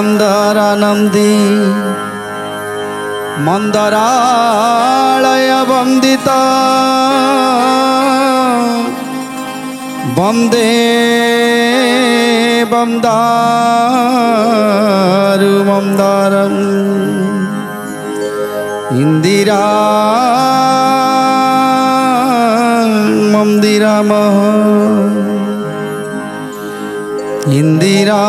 नीलाद्रिकंदरानंदी मंदरालय वंदिता वंदे वंदारु मंदारम इंदिरा मंदिरम इंदिरा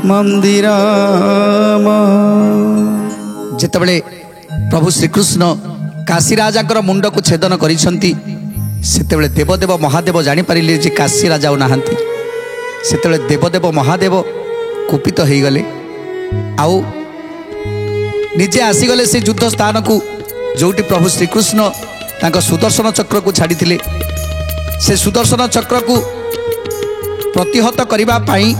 मंदिरम। जेतबले प्रभु श्रीकृष्ण काशी राजा मुंड को छेदन करिसंती सेतेबले देवदेव महादेव जानी पारिले जे काशी राजा नाहांती। सेतेबले देवदेव महादेव कुपित हो गले आउ निजे आसीगले से युद्ध स्थान को जोटी प्रभु श्रीकृष्ण तांको सुदर्शन चक्र को छाड़ी थिले। से सुदर्शन चक्र को प्रतिहत करबा पाई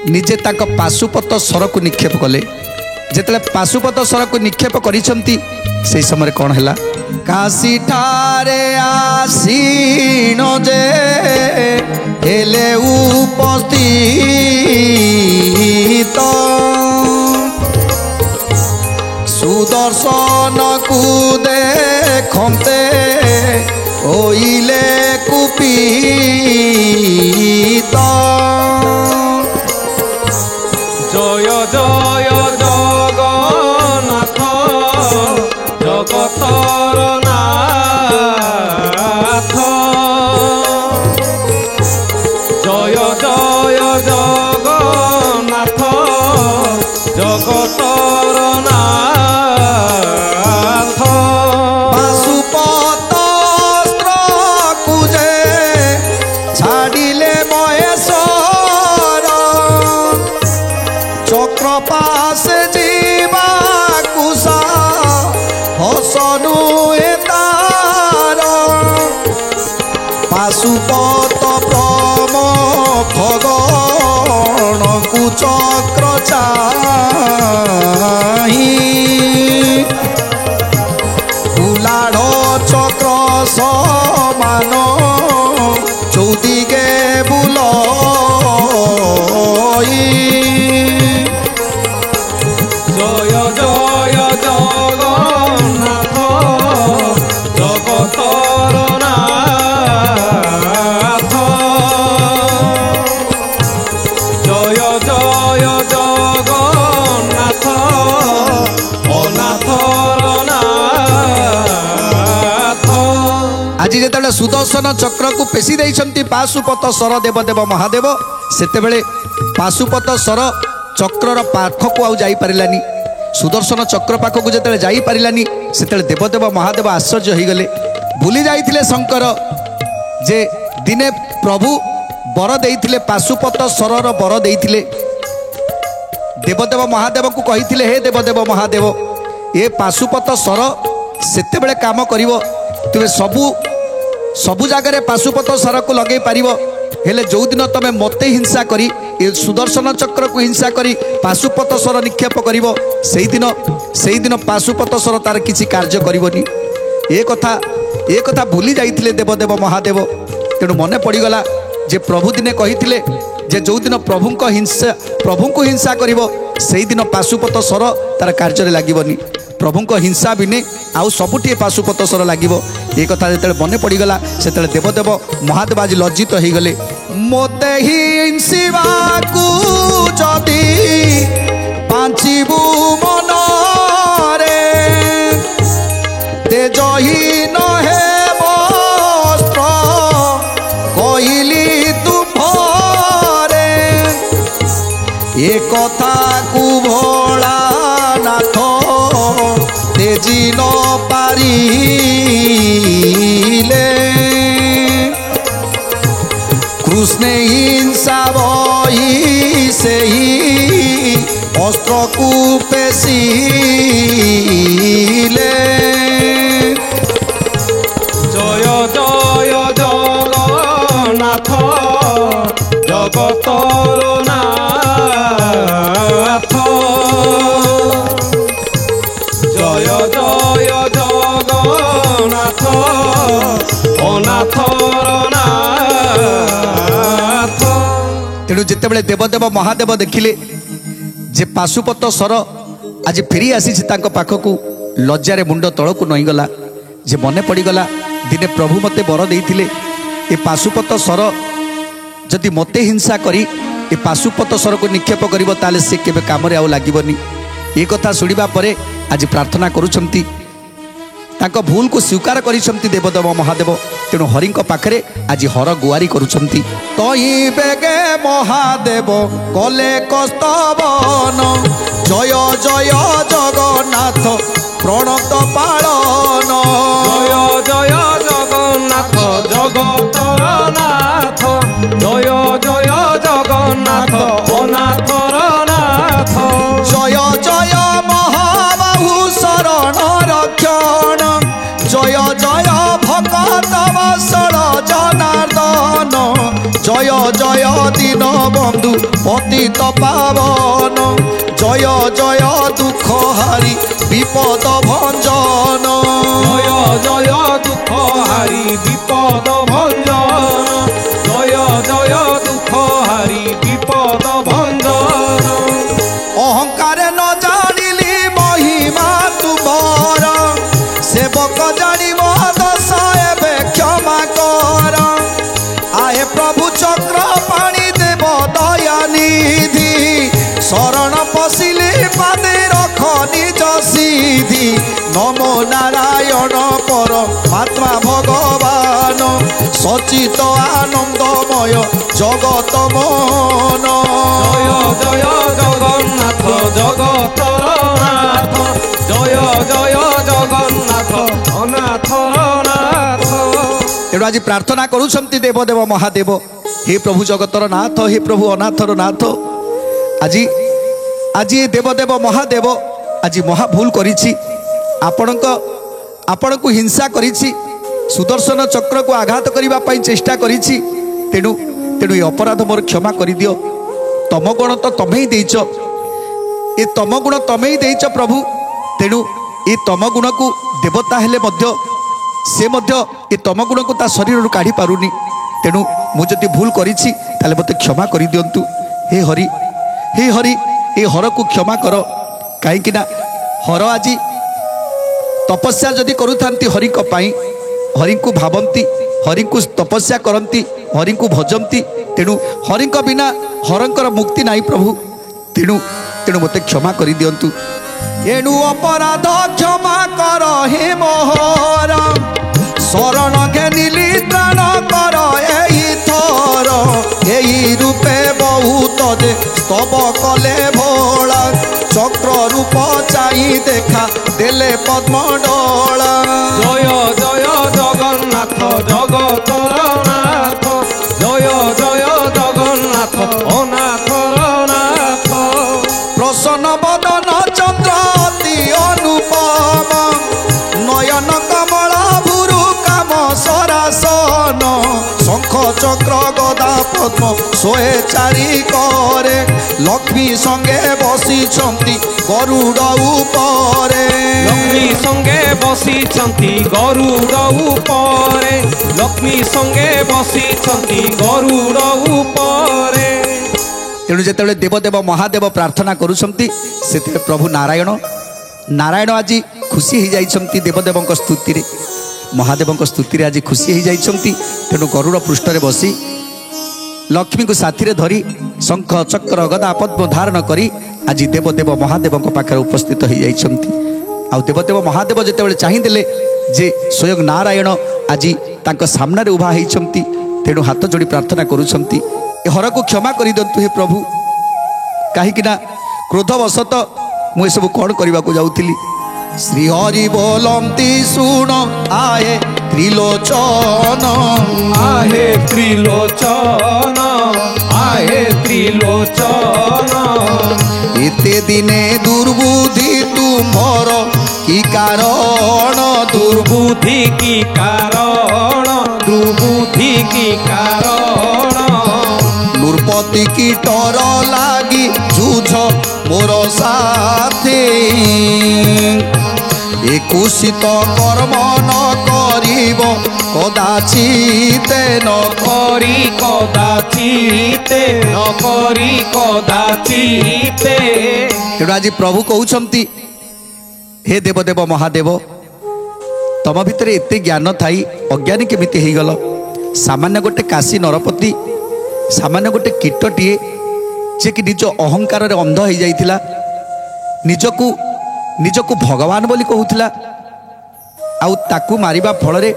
निजे तांको पाशुपत सर को निक्षेप कले। जेतले पाशुपत सर को निक्षेप करिसंती से समय कौन है काशी ठारे आसीन जे हेले उपस्थित सुदर्शन को देखते होइले कुपित जय जय जगन्नाथ जगतर नाथ जय जय जगन्नाथ जगतर नाथ पाशुपत कुजे छाड़िले महेश्वर चक्र पास जीवा कुशा हसनु तार पाशुपत प्रमथगण कु चक्र चाहि कुलाढ़ चक्र समान चौदिगे बुलई जय जय जगन्नाथ जगतर नाथ जय जय जगन्नाथ अनाथर नाथ। आज जिते सुदर्शन चक्र को पेशी देइछंती पाशुपत सर देवदेव महादेव सेतेबेले पाशुपत सर चक्रर पाख को आउ जाई पारिलानी सुदर्शन चक्र पाख को जेतेबेले जाई पारिलानी सेतेबेले देवदेव महादेव आश्चर्य हो गले। भूली जाइथिले शंकर जे दिने प्रभु बर देइथिले पाशुपत सरर बर देइथिले देवदेव महादेव को कहिथिले हे देवदेव महादेव ए पाशुपत सर सेतेबेले काम करिवो तुमे सबु जगह पाशुपत सर को लगे पार हेले जो दिन तुम मत हिंसा करी ये सुदर्शन चक्र को हिंसा करी पाशुपत सर निक्षेप कर दिन पाशुपत सर तार किसी कार्य करनी ए कथा भूली जाइए देवदेव महादेव। तेणु मन पड़गला जे प्रभु दिने कही जे जो दिन प्रभु को हिंसा कर दिन पाशुपत सर तार कार्य लगनी प्रभु को हिंसा बिने आउ सबुठी पाशुपत सर लगे ये कथा जो मन पड़गला से देवदेव महादेव आज लज्जित हो गले। मोते हिंसिबाकू जदि पांचिबू मनरे तेजहीन हे वस्त्र कहली तुभरे ए कथा को भोला नाथ तेजी न पारिले कृष्ण हिंसा बही से ही अस्त्र को पेशीले जय जय जगन्नाथ নাথ জগতর নাথ জয় জয় জগন্নাথ অনাথর নাথ। তেণু যেতবে দেবদেব মহাদেব দেখিলে যে পাশুপତ ସର ଆଜି ଫେରି ଆସିଛି ତାଙ୍କ ପାଖକୁ, ଲଜ୍ଜାରେ ମୁଣ୍ଡ ତଳକୁ ନଇଁଗଲା। ଯେ ମନେ ପଡ଼ିଗଲା ଦିନେ ପ୍ରଭୁ ମୋତେ ବର ଦେଇଥିଲେ ଏ ପାଶୁପତ ସର ଯଦି ମୋତେ ହିଂସା କରି ଏ ପାଶୁପତ ସରକୁ ନିକ୍ଷେପ କରିବ ତାହେଲେ ସେ କେବେ କାମରେ ଆଉ ଲାଗିବନି। ଏ କଥା ଶୁଣିବା ପରେ ଆଜି ପ୍ରାର୍ଥନା କରୁଛନ୍ତି, ତାଙ୍କ ଭୁଲକୁ ସ୍ୱୀକାର କରିଛନ୍ତି ଦେବଦେବ ମହାଦେବ। ତେଣୁ ହରିଙ୍କ ପାଖରେ ଆଜି ହର ଗୁଆରି କରୁଛନ୍ତି। ତଇ ବେଗେ ମହାଦେବ କଲେ କସ୍ତବନ, ଜୟ ଜୟ ଜଗନ୍ନାଥ ପ୍ରଣତ ପାଳନ। জয় জয় জগন্নাথ জগতর নাথ জয় জয় জগন্নাথ অনাথর নাথ জয় জয় মহাবাহু শরণ রক্ষণ, জয় জয় ভকত বৎসল জনার্দন, জয় জয় দীন বন্ধু পতিত পাবন, জয় জয় দুঃখ হারি বিপদ ভঞ্জন। জয় জয় দুঃখ হারি বিপদ ভঞ্জন জয় জয় দুঃখ হারি বিপদ ভঞ্জন। অহংকারে ন জানিলি মহিমা তুমর, সেবক জানিব দশ এবে ক্ষমা কর। আহে প্রভু চক্র পানি দেব দয়া নিধি, শরণ পশিলে পাদে রখ নিজ সিধি। নমো নারায়ণ পর মাত্মা ভগবান, সচিত আনন্দময় জগত মন। জয় জয় জগন্নাথ জগতর নাথ জয় জয় জগন্নাথ অনাথর নাথ। তেଣୁ ଆଜି ପ୍ରାର୍ଥନା କରୁଛନ୍ତି ଦେବଦେବ ମହାଦେବ, ହେ ପ୍ରଭୁ ଜଗତର ନାଥ, ହେ ପ୍ରଭୁ ଅନାଥର ନାଥ। ଆଜି ଆଜି ଦେବଦେବ ମହାଦେବ ଆଜି ମହା ଭୁଲ କରିଛି, ଆପଣଙ୍କୁ ହିଂସା କରିଛି, ସୁଦର୍ଶନ ଚକ୍ରକୁ ଆଘାତ କରିବା ପାଇଁ ଚେଷ୍ଟା କରିଛି। ତେଣୁ ଏ ଅପରାଧ ମୋର କ୍ଷମା କରିଦିଅ। ତମ ଗୁଣ ତ ତମେ ହିଁ ଦେଇଛ, ଏ ତମ ଗୁଣ ତମେ ହିଁ ଦେଇଛ ପ୍ରଭୁ। ତେଣୁ ଏ ତମ ଗୁଣକୁ ଦେବତା ହେଲେ ମଧ୍ୟ ସେ ମଧ୍ୟ ଏ ତମ ଗୁଣକୁ ତା ଶରୀରରୁ କାଢ଼ି ପାରୁନି। ତେଣୁ ମୁଁ ଯଦି ଭୁଲ କରିଛି ତାହେଲେ ମୋତେ କ୍ଷମା କରିଦିଅନ୍ତୁ। ହେ ହରି, ହେ ହରି, ଏ ହରକୁ କ୍ଷମା କର। କାହିଁକି ନା ହର ଆଜି ତପସ୍ୟା ଯଦି କରୁଥାନ୍ତି ହରିଙ୍କ ପାଇଁ, ହରିଙ୍କୁ ଭାବନ୍ତି, ହରିଙ୍କୁ ତପସ୍ୟା କରନ୍ତି, ହରିଙ୍କୁ ଭଜନ୍ତି, ତେଣୁ ହରିଙ୍କ ବିନା ହରଙ୍କର ମୁକ୍ତି ନାହିଁ ପ୍ରଭୁ। ତେଣୁ ମୋତେ କ୍ଷମା କରିଦିଅନ୍ତୁ। ଏଣୁ ଅପରାଧ କ୍ଷମା କର ହେ ମୋହର, ଶରଣ ଘେନିଲି ତ୍ରାଣ କର ଏହି ଥର। ଏହି ରୂପେ ବହୁତ ଯେ ସ୍ତବ କଲେ ଭୋଳା, ଚକ୍ର ରୂପ ଚାହିଁ ଦେଖା ଦେଲେ ପଦ୍ମଡୋଳା। জয় জয় জগন্নাথ জগতর নাথ জয় জয় জগন্নাথ অনাথর নাথ। প্রসন্ন বদন চন্দ্র অতি অনুপম, নয়ন কমলা ভুরু কাম সরাসন। শঙ্খ চক্র গদা পদ্ম শোয়ে চারি করে, লক্ষ্মী সঙ্গে বসিছন্তি গরুড় উপরে। লক্ষ্মী সঙ্গে বসিছন্তি গরুড় উপরে লক্ষ্মী সঙ্গে বসিছন্তি গরুড় উপরে। তেণু যেতবে দেবদেব মহাদেব প্রার্থনা করুଛନ୍ତି সেতবে প্রভু নারায়ণ আজি খুশি হয়ে যাইଛନ୍ତି দেবদেবଙ୍କ স্তুতিরে, মহাদেবଙ୍କ স্তুতিরে আজি খুশি হয়ে যাইଛନ୍ତି। তেণু গরুড় পৃষ্ঠরে বসি লক্ষ্মীকে সাথীরে ধরি শঙ্খ চক্র গদা পদ্ম ধারণ করি আজি দেবদেব মহাদেবଙ୍କ পাখରେ উপস্থিত হয়ে যাইଛନ୍ତି। ଆଉ ଦେବଦେବ ମହାଦେବ ଯେତେବେଳେ ଚାହିଁଦେଲେ ଯେ ସ୍ୱୟଂ ନାରାୟଣ ଆଜି ତାଙ୍କ ସାମ୍ନାରେ ଉଭା ହେଇଛନ୍ତି, ତେଣୁ ହାତ ଯୋଡ଼ି ପ୍ରାର୍ଥନା କରୁଛନ୍ତି, ଏ ହରକୁ କ୍ଷମା କରିଦିଅନ୍ତୁ ହେ ପ୍ରଭୁ। କାହିଁକିନା କ୍ରୋଧବଶତଃ ମୁଁ ଏସବୁ କ'ଣ କରିବାକୁ ଯାଉଥିଲି। ଶ୍ରୀହରି ବୋଲନ୍ତି ଶୁଣ ଆହେ ତ୍ରିଲୋଚନ, आहे त्रिलोचन आहे त्रिलोचन। एते दिने दुर्बुद्धि तुमर की कारण, दुर्बुद्धि की कारण दुर्बुद्धि কি কারণ নৃপতি কীটর লাগি যুঝ মোর সাথে একুশিত কর্ম ন করিব কদাচিতে ন করি কদাচিতে নকরি কদাচিতে। তেଣୁ ଆଜି ପ୍ରଭୁ କହୁଛନ୍ତି ହେ ଦେବଦେବ ମହାଦେବ ତମ ଭିତରେ ଏତେ ଜ୍ଞାନ ଥାଇ ଅଜ୍ଞାନୀ କେମିତି ହେଇଗଲ? ସାମାନ୍ୟ ଗୋଟେ କାଶୀ ନରପତି, ସାମାନ୍ୟ ଗୋଟେ କୀଟଟିଏ ଯେ କି ନିଜ ଅହଙ୍କାରରେ ଅନ୍ଧ ହେଇଯାଇଥିଲା, ନିଜକୁ ଭଗବାନ ବୋଲି କହୁଥିଲା, ଆଉ ତାକୁ ମାରିବା ଫଳରେ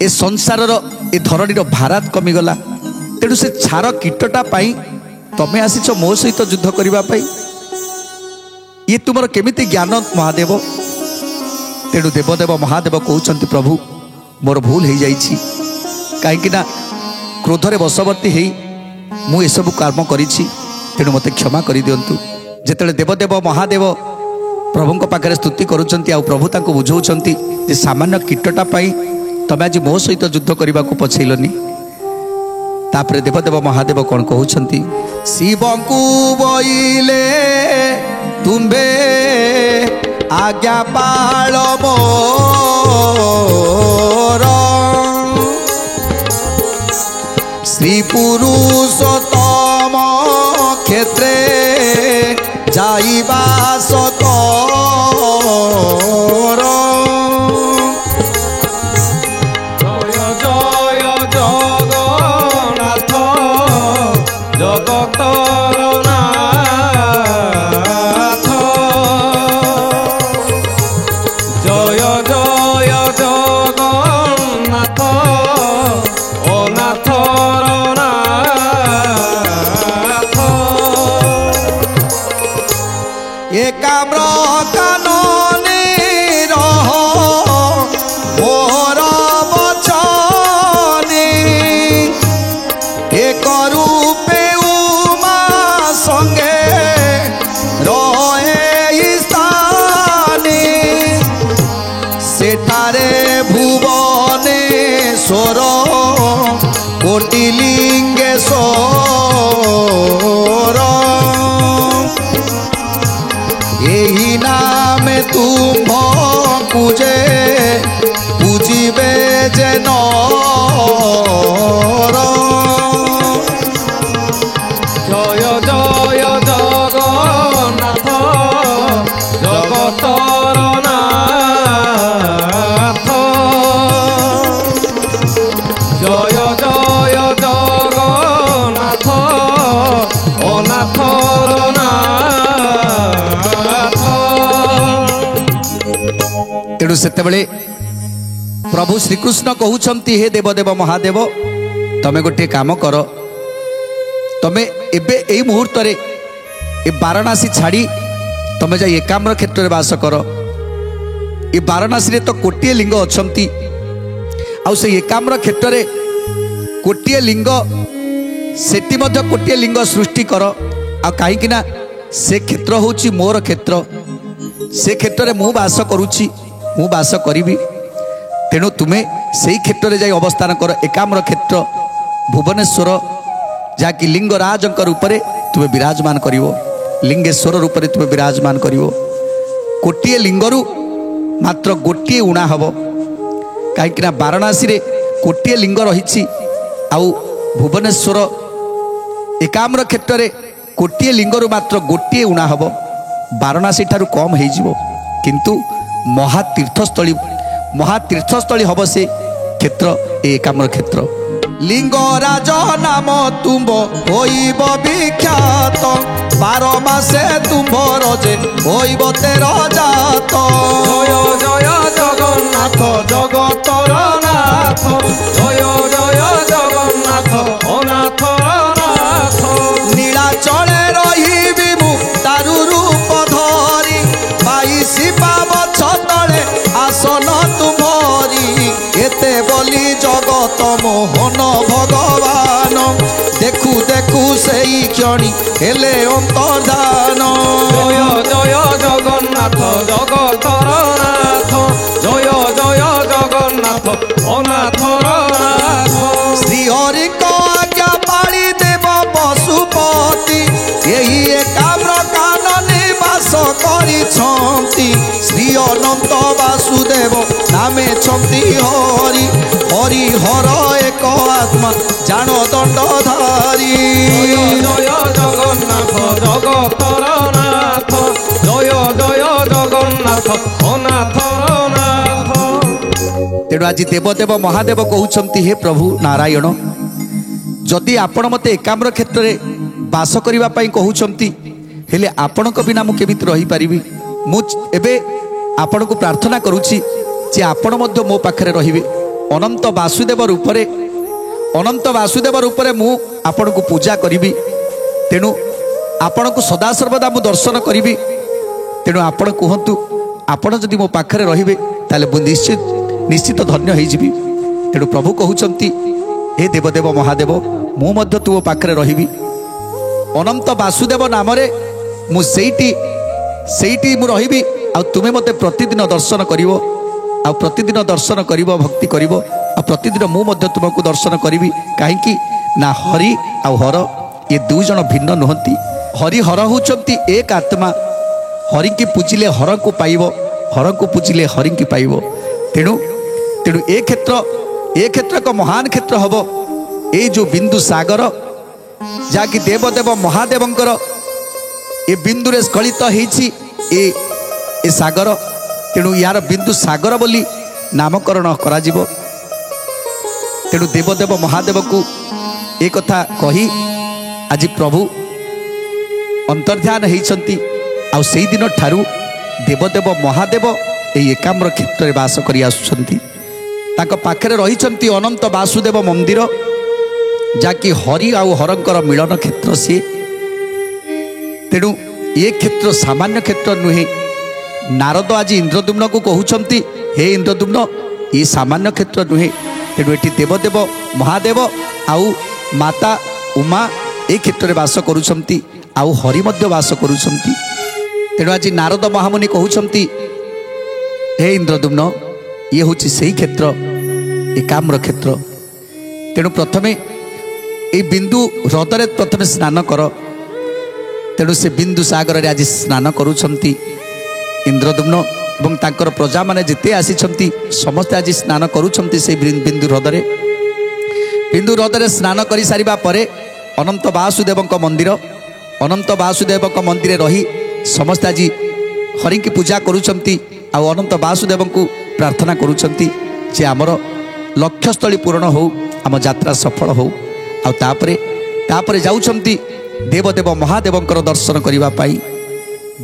ଏ ସଂସାରର ଏ ଧରଣୀର ଭାରାତ କମିଗଲା। ତେଣୁ ସେ ଛାର କୀଟଟା ପାଇଁ ତମେ ଆସିଛ ମୋ ସହିତ ଯୁଦ୍ଧ କରିବା ପାଇଁ? ଇଏ ତୁମର କେମିତି ଜ୍ଞାନ ମହାଦେବ? ତେଣୁ ଦେବଦେବ ମହାଦେବ କହୁଛନ୍ତି ପ୍ରଭୁ ମୋର ଭୁଲ ହେଇଯାଇଛି, କାହିଁକିନା କ୍ରୋଧରେ ବଶବର୍ତ୍ତୀ ହେଇ ମୁଁ ଏସବୁ କର୍ମ କରିଛି, ତେଣୁ ମୋତେ କ୍ଷମା କରିଦିଅନ୍ତୁ। ଯେତେବେଳେ ଦେବଦେବ ମହାଦେବ ପ୍ରଭୁଙ୍କ ପାଖରେ ସ୍ତୁତି କରୁଛନ୍ତି ଆଉ ପ୍ରଭୁ ତାଙ୍କୁ ବୁଝାଉଛନ୍ତି ଯେ ସାମାନ୍ୟ କୀଟଟା ପାଇଁ ତମେ ଆଜି ମୋ ସହିତ ଯୁଦ୍ଧ କରିବାକୁ ପଛେଇଲନି। ତାପରେ ଦେବଦେବ ମହାଦେବ କ'ଣ କହୁଛନ୍ତି? ଶିବଙ୍କୁ ବଇଲେ ତୁମ୍ଭେ ଆଜ୍ଞା ପାଳ ମୋର ଶ୍ରୀ ପୁରୁଷୋତ୍ତମ କ୍ଷେତ୍ରେ যাইবাস কর। জয় জয় জগন্নাথ জগতর নাথ জয় জয় জগন্নাথ অনাথর নাথ একাম্র কাননে রহ মোর বচনে এক রূপে উমা সঙ্গে রহে স্থানে সেঠারে ভুবনেশ্বর কোটিলিঙ্গেশ্বর এই নামে তুম্ভଙ୍କୁ যে বুঝিবে যে নর। জয় জয় জগন্নাথ জগতর নাথ জয় জয় জগন্নাথ অনাথর নাথ। ତେଣୁ ସେତେବେଳେ ପ୍ରଭୁ ଶ୍ରୀକୃଷ୍ଣ କହୁଛନ୍ତି ହେ ଦେବଦେବ ମହାଦେବ ତମେ ଗୋଟିଏ କାମ କର, ତମେ ଏବେ ଏଇ ମୁହୂର୍ତ୍ତରେ ଏ ବାରାଣାସୀ ଛାଡ଼ି ତମେ ଯାଇ ଏକାମ୍ର କ୍ଷେତ୍ରରେ ବାସ କର। ଏ ବାରାଣାସୀରେ ତ କୋଟିଏ ଲିଙ୍ଗ ଅଛନ୍ତି, ଆଉ ସେଇ ଏକାମ୍ର କ୍ଷେତ୍ରରେ କୋଟିଏ ଲିଙ୍ଗ, ସେଠି ମଧ୍ୟ କୋଟିଏ ଲିଙ୍ଗ ସୃଷ୍ଟି କର। ଆଉ କାହିଁକି ନା ସେ କ୍ଷେତ୍ର ହେଉଛି ମୋର କ୍ଷେତ୍ର, ସେ କ୍ଷେତ୍ରରେ ମୁଁ ବାସ କରୁଛି, ମୁଁ ବାସ କରିବି। ତେଣୁ ତୁମେ ସେଇ କ୍ଷେତ୍ରରେ ଯାଇ ଅବସ୍ଥାନ କର। ଏକାମ୍ର କ୍ଷେତ୍ର ଭୁବନେଶ୍ୱର, ଯାହାକି ଲିଙ୍ଗରାଜଙ୍କ ରୂପରେ ତୁମେ ବିରାଜମାନ କରିବ, ଲିଙ୍ଗେଶ୍ୱର ରୂପରେ ତୁମେ ବିରାଜମାନ କରିବ। କୋଟିଏ ଲିଙ୍ଗରୁ ମାତ୍ର ଗୋଟିଏ ଉଣା ହେବ, କାହିଁକିନା ବାରାଣାସୀରେ କୋଟିଏ ଲିଙ୍ଗ ରହିଛି, ଆଉ ଭୁବନେଶ୍ୱର ଏକାମ୍ର କ୍ଷେତ୍ରରେ କୋଟିଏ ଲିଙ୍ଗରୁ ମାତ୍ର ଗୋଟିଏ ଉଣା ହେବ। ବାରାଣାସୀ ଠାରୁ କମ୍ ହେଇଯିବ, କିନ୍ତୁ ମହାତୀର୍ଥସ୍ଥଳୀ ହେବ ସେ କ୍ଷେତ୍ର, ଏ ଏକାମ୍ର କ୍ଷେତ୍ର। লিঙ্গরাজ নাম তুম্ভ হইব বিখ্যাত, 12 মাসে তুম্ভর যে হইব 13 জাত। জয় জয় জগন্নাথ জগতর নাথ জয় জয় জগন্নাথ অনাথর নাথ। নীলাচলে রহিবি মু তারু রূপ ধরি, 22 পাবছ তলে আসন তুমরি। এতে বলি জগত মোহন ভগবান, দেখু দেখু সেই ক্ষণি হেলে অন্তর্ধান। জয় জয় জগন্নাথ জগতর নাথ জয় জয় জগন্নাথ ନାଥ ଅନାଥର ନାଥ ଶ୍ରୀହରିଙ୍କ ଆଜ୍ଞା ପାଳି ଦେବ ପଶୁପତି ଏହି ଏକାମ୍ର କାନ ନିବାସ କରିଛନ୍ତି ଶ୍ରୀ ଅନନ୍ତ ବାସୁଦେବ ନାମେ ଛନ୍ତି ହରି ହରି ହର ଏକ ଆତ୍ମା ଜାଣ ଦଣ୍ଡଧାରୀ ଜୟ ଜଗନ୍ନାଥ ଜଗତର ନାଥ ଜୟ ଜୟ ଜଗନ୍ନାଥ ଅନାଥର ନାଥ। ତେଣୁ ଆଜି ଦେବଦେବ ମହାଦେବ କହୁଛନ୍ତି ହେ ପ୍ରଭୁ ନାରାୟଣ ଯଦି ଆପଣ ମୋତେ ଏକାମ୍ର କ୍ଷେତ୍ରରେ ବାସ କରିବା ପାଇଁ କହୁଛନ୍ତି ହେଲେ ଆପଣଙ୍କ ବିନା ମୁଁ କେମିତି ରହିପାରିବି ମୁଁ ଏବେ ଆପଣଙ୍କୁ ପ୍ରାର୍ଥନା କରୁଛି ଯେ ଆପଣ ମଧ୍ୟ ମୋ ପାଖରେ ରହିବେ ଅନନ୍ତ ବାସୁଦେବ ରୂପରେ ମୁଁ ଆପଣଙ୍କୁ ପୂଜା କରିବି ତେଣୁ ଆପଣଙ୍କୁ ସଦାସର୍ବଦା ମୁଁ ଦର୍ଶନ କରିବି ତେଣୁ ଆପଣ କୁହନ୍ତୁ ଆପଣ ଯଦି ମୋ ପାଖରେ ରହିବେ ତାହେଲେ ମୁଁ ନିଶ୍ଚିତ ଧନ୍ୟ ହେଇଯିବି ତେଣୁ ପ୍ରଭୁ କହୁଛନ୍ତି ହେ ଦେବଦେବ ମହାଦେବ ମୁଁ ମଧ୍ୟ ତୁମ ପାଖରେ ରହିବି ଅନନ୍ତ ବାସୁଦେବ ନାମରେ ମୁଁ ସେଇଠି ମୁଁ ରହିବି ଆଉ ତୁମେ ମୋତେ ପ୍ରତିଦିନ ଦର୍ଶନ କରିବ ଆଉ ପ୍ରତିଦିନ ଦର୍ଶନ କରିବ ଭକ୍ତି କରିବ ଆଉ ପ୍ରତିଦିନ ମୁଁ ମଧ୍ୟ ତୁମକୁ ଦର୍ଶନ କରିବି କାହିଁକି ନା ହରି ଆଉ ହର ଏ ଦୁଇ ଜଣ ଭିନ୍ନ ନୁହନ୍ତି ହରି ହର ହେଉଛନ୍ତି ଏକ ଆତ୍ମା ହରିକି ପୂଜିଲେ ହରଙ୍କୁ ପାଇବ ହରଙ୍କୁ ପୂଜିଲେ ହରିଙ୍କି ପାଇବ ତେଣୁ ଏ କ୍ଷେତ୍ର ଏକ ମହାନ କ୍ଷେତ୍ର ହେବ ଏଇ ଯେଉଁ ବିନ୍ଦୁ ସାଗର ଯାହାକି ଦେବଦେବ ମହାଦେବଙ୍କର ଏ ବିନ୍ଦୁରେ ସ୍ଖଳିତ ହେଇଛି ଏ ସାଗର ତେଣୁ ୟାର ବିନ୍ଦୁ ସାଗର ବୋଲି ନାମକରଣ କରାଯିବ ତେଣୁ ଦେବଦେବ ମହାଦେବକୁ ଏ କଥା କହି ଆଜି ପ୍ରଭୁ ଅନ୍ତର୍ଧ୍ୟାନ ହେଇଛନ୍ତି ଆଉ ସେଇଦିନ ଠାରୁ ଦେବଦେବ ମହାଦେବ ଏହି ଏକାମ୍ର କ୍ଷେତ୍ରରେ ବାସ କରି ଆସୁଛନ୍ତି ତାଙ୍କ ପାଖରେ ରହିଛନ୍ତି ଅନନ୍ତ ବାସୁଦେବ ମନ୍ଦିର ଯାହାକି ହରି ଆଉ ହରଙ୍କର ମିଳନ କ୍ଷେତ୍ର ସିଏ ତେଣୁ ଏ କ୍ଷେତ୍ର ସାମାନ୍ୟ କ୍ଷେତ୍ର ନୁହେଁ ନାରଦ ଆଜି ଇନ୍ଦ୍ରଦ୍ୟୁମ୍ନକୁ କହୁଛନ୍ତି ହେ ଇନ୍ଦ୍ରଦ୍ୟୁମ୍ନ ଏ ସାମାନ୍ୟ କ୍ଷେତ୍ର ନୁହେଁ ତେଣୁ ଏଠି ଦେବଦେବ ମହାଦେବ ଆଉ ମାତା ଉମା ଏ କ୍ଷେତ୍ରରେ ବାସ କରୁଛନ୍ତି ଆଉ ହରି ମଧ୍ୟ ବାସ କରୁଛନ୍ତି ତେଣୁ ଆଜି ନାରଦ ମହାମୁନି କହୁଛନ୍ତି ହେ ଇନ୍ଦ୍ରଦ୍ୟୁମ୍ନ ଇଏ ହେଉଛି ସେଇ କ୍ଷେତ୍ର ଏକାମ୍ର କ୍ଷେତ୍ର ତେଣୁ ପ୍ରଥମେ এই বিন্দু হ্রদরে প্রথমে স্নান কর তেণু সে বিন্দু সাগরের আজ স্নান করুଛନ୍ତି ইন্দ্রদ্যুম্ন এবং তাঁর প্রজা মানে যেতে আসিଛନ୍ତି সমস্তে আজ স্নান করুଛନ୍ତି সেই বিন্দু হ্রদরে স্নান করে সারিবা পরে অনন্ত বাসুদেবଙ୍କ মন্দিরে রহি সমস্তে আজ হরিঙ্কি পূজা করুଛନ୍ତି ଆଉ ଅନନ୍ତ ବାସୁଦେବଙ୍କୁ ପ୍ରାର୍ଥନା କରୁଛନ୍ତି ଯେ ଆମର ଲକ୍ଷ୍ୟସ୍ଥଳୀ ପୂରଣ ହେଉ ଆମ ଯାତ୍ରା ସଫଳ ହେଉ ଆଉ ତାପରେ ଯାଉଛନ୍ତି ଦେବଦେବ ମହାଦେବଙ୍କର ଦର୍ଶନ କରିବା ପାଇଁ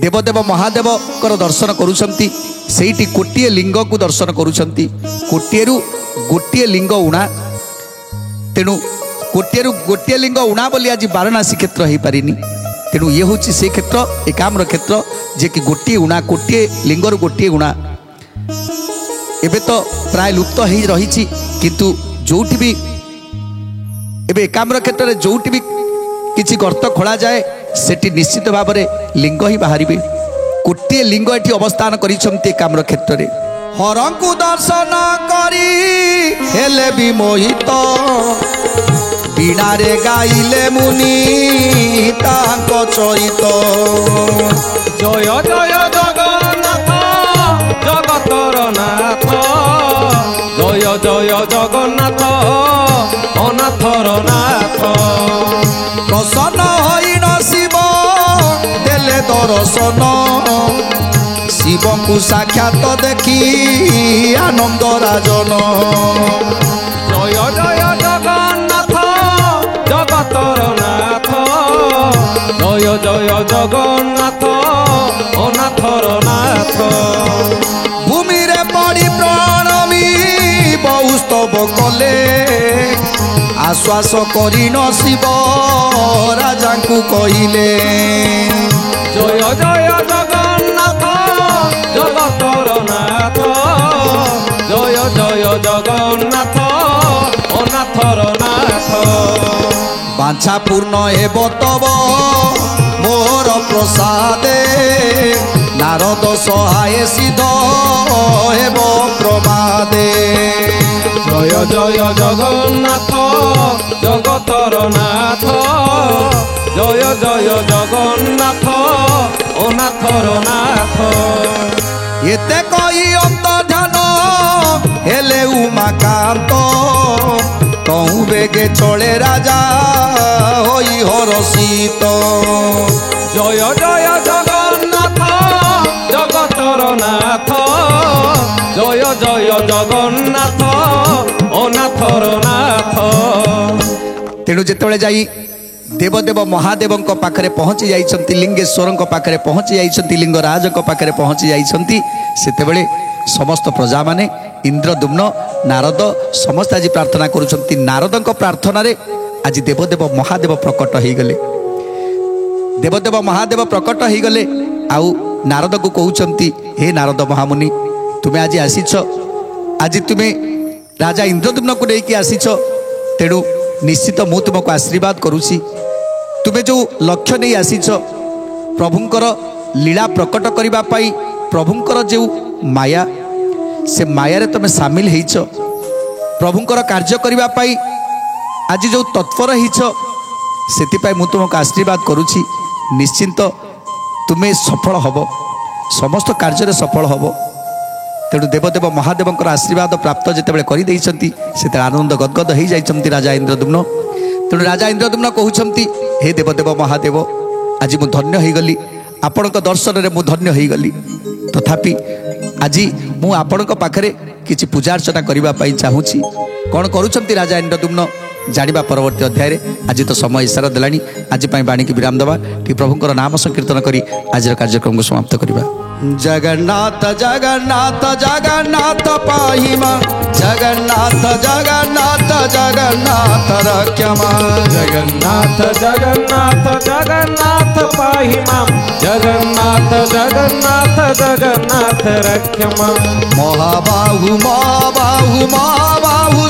ଦେବଦେବ ମହାଦେବଙ୍କର ଦର୍ଶନ କରୁଛନ୍ତି ସେଇଠି କୋଟିଏ ଲିଙ୍ଗକୁ ଦର୍ଶନ କରୁଛନ୍ତି କୋଟିଏରୁ ଗୋଟିଏ ଲିଙ୍ଗ ଉଣା ତେଣୁ କୋଟିଏରୁ ଗୋଟିଏ ଲିଙ୍ଗ ଉଣା ବୋଲି ଆଜି ବାରାଣାସୀ କ୍ଷେତ୍ର ହେଇପାରିନି ତେଣୁ ଇଏ ହେଉଛି ସେ କ୍ଷେତ୍ର ଏକାମ୍ର କ୍ଷେତ୍ର ଯେ କି ଗୋଟିଏ ଉଣା କୋଟିଏ ଲିଙ୍ଗରୁ ଗୋଟିଏ ଉଣା ଏବେ ତ ପ୍ରାୟ ଲୁପ୍ତ ହେଇ ରହିଛି କିନ୍ତୁ ଯେଉଁଠି ବି ଏବେ ଏକାମ୍ର କ୍ଷେତ୍ରରେ ଯେଉଁଠି ବି କିଛି ଗର୍ତ୍ତ ଖୋଳାଯାଏ ସେଠି ନିଶ୍ଚିତ ଭାବରେ ଲିଙ୍ଗ ହିଁ ବାହାରିବେ ଗୋଟିଏ ଲିଙ୍ଗ ଏଠି ଅବସ୍ଥାନ କରିଛନ୍ତି ଏକାମ୍ର କ୍ଷେତ୍ରରେ ହରଙ୍କୁ ଦର୍ଶନ କରି ହେଲେ ବି ମୋହିତ ବୀଣାରେ ଗାଇଲେ ମୁନି ତାଙ୍କ ଚରିତ জয় জয় জগন্নাথ জগতর নাথ জয় জয় জগন্নাথ অনাথর নাথ প্রসন্ন হইন শিব দেলে দর্শন শিবଙ୍କୁ সাক্ষাৎ দেখি আনন্দ রাজন জয় জয় জগন্নাথ জগতর নাথ জয় জয় জগন্নাথ অনাথর নাথ ভূমিরে পড়ি প্রণমী বৌস্তব কলে আশ্বাস করিন শিব রাজাଙ୍କୁ কহিলে জয় জয় জগন্নাথ জগতর নাথ জয় জয় জগন্নাথ অনাথর নাথ বাঞ্ছা পূর্ণ হেব তব মোর প্রসাদে নারদ সহায় সিদ্ধ হেব প্রমাদে। জয় জয় জগন্নাথ জগতর নাথ জয় জয় জগন্নাথ অনাথর নাথ এতে কই অন্ত ধ্যান হেলে উমাকান্ত তহু বেগে চলে রাজা হই হরষিত জয় জয় জগন্নাথ জগতর নাথ জয় জয় জগন্নাথ অনাথর নাথ তেণু যেতବେଳେ যাই দেবদেব মহাদেবଙ୍କ ପାଖରେ ପହଞ୍ଚି ଯାଇଛନ୍ତି ଲିଙ୍ଗେଶ୍ୱରଙ୍କ ପାଖରେ ପହଞ୍ଚି ଯାଇଛନ୍ତି ଲିଙ୍ଗରାଜଙ୍କ ପାଖରେ ପହଞ୍ଚି ଯାଇଛନ୍ତି ସେତେବେଳେ ସମସ୍ତ ପ୍ରଜାମାନେ ଇନ୍ଦ୍ରଦୁମ୍ନ ନାରଦ ସମସ୍ତେ ଆଜି ପ୍ରାର୍ଥନା କରୁଛନ୍ତି ନାରଦଙ୍କ ପ୍ରାର୍ଥନାରେ ଆଜି ଦେବଦେବ ମହାଦେବ ପ୍ରକଟ ହେଇଗଲେ ଦେବଦେବ ମହାଦେବ ପ୍ରକଟ ହେଇଗଲେ ଆଉ ନାରଦକୁ କହୁଛନ୍ତି ହେ ନାରଦ ମହାମୁନି ତୁମେ ଆଜି ଆସିଛ ଆଜି ତୁମେ ରାଜା ଇନ୍ଦ୍ରଦୁମ୍ନକୁ ନେଇକି ଆସିଛ ତେଣୁ ନିଶ୍ଚିତ ମୁଁ ତୁମକୁ ଆଶୀର୍ବାଦ କରୁଛି ତୁମେ ଯେଉଁ ଲକ୍ଷ୍ୟ ନେଇ ଆସିଛ ପ୍ରଭୁଙ୍କର ଲୀଳା ପ୍ରକଟ କରିବା ପାଇଁ ପ୍ରଭୁଙ୍କର ଯେଉଁ ମାୟା ସେ ମାୟାରେ ତୁମେ ସାମିଲ ହେଇଛ ପ୍ରଭୁଙ୍କର କାର୍ଯ୍ୟ କରିବା ପାଇଁ ଆଜି ଯେଉଁ ତତ୍ପର ହେଇଛ ସେଥିପାଇଁ ମୁଁ ତୁମକୁ ଆଶୀର୍ବାଦ କରୁଛି ନିଶ୍ଚିନ୍ତ ତୁମେ ସଫଳ ହେବ ସମସ୍ତ କାର୍ଯ୍ୟରେ ସଫଳ ହେବ ତେଣୁ ଦେବଦେବ ମହାଦେବଙ୍କର ଆଶୀର୍ବାଦ ପ୍ରାପ୍ତ ଯେତେବେଳେ କରିଦେଇଛନ୍ତି ସେତେବେଳେ ଆନନ୍ଦ ଗଦଗଦ ହେଇଯାଇଛନ୍ତି ରାଜା ଇନ୍ଦ୍ରଦୁମ୍ନ ତେଣୁ ରାଜା ଇନ୍ଦ୍ରଦୁମ୍ନ କହୁଛନ୍ତି ହେ ଦେବଦେବ ମହାଦେବ ଆଜି ମୁଁ ଧନ୍ୟ ହେଇଗଲି ଆପଣଙ୍କ ଦର୍ଶନରେ ମୁଁ ଧନ୍ୟ ହେଇଗଲି ତଥାପି ଆଜି ମୁଁ ଆପଣଙ୍କ ପାଖରେ କିଛି ପୂଜା ଅର୍ଚ୍ଚନା କରିବା ପାଇଁ ଚାହୁଁଛି କ'ଣ କରୁଛନ୍ତି ରାଜା ଇନ୍ଦ୍ରଦୁମ୍ନ ଜାଣିବା ପରବର୍ତ୍ତୀ ଅଧ୍ୟାୟରେ ଆଜି ତ ସମୟ ଇସାରା ଦେଲାଣି ଆଜି ପାଇଁ ବାଣୀକି ବିରାମ ଦେବା ଟିକେ ପ୍ରଭୁଙ୍କର ନାମ ସଂକୀର୍ତ୍ତନ କରି ଆଜିର କାର୍ଯ୍ୟକ୍ରମକୁ ସମାପ୍ତ କରିବା ଜଗନ୍ନାଥ ଜଗନ୍ନାଥ ଜଗନ୍ନାଥ ପାହିମା ଜଗନ୍ନାଥ ଜଗନ୍ନାଥ ଜଗନ୍ନାଥ ରକ୍ଷମା ଜଗନ୍ନାଥ ଜଗନ୍ନାଥ ଜଗନ୍ନାଥ ପାହିମା ଜଗନ୍ନାଥ ଜଗନ୍ନାଥ ଜଗନ୍ନାଥ ରକ୍ଷମା ମହାବାହୁ ମହାବାହୁ ମହାବାହୁ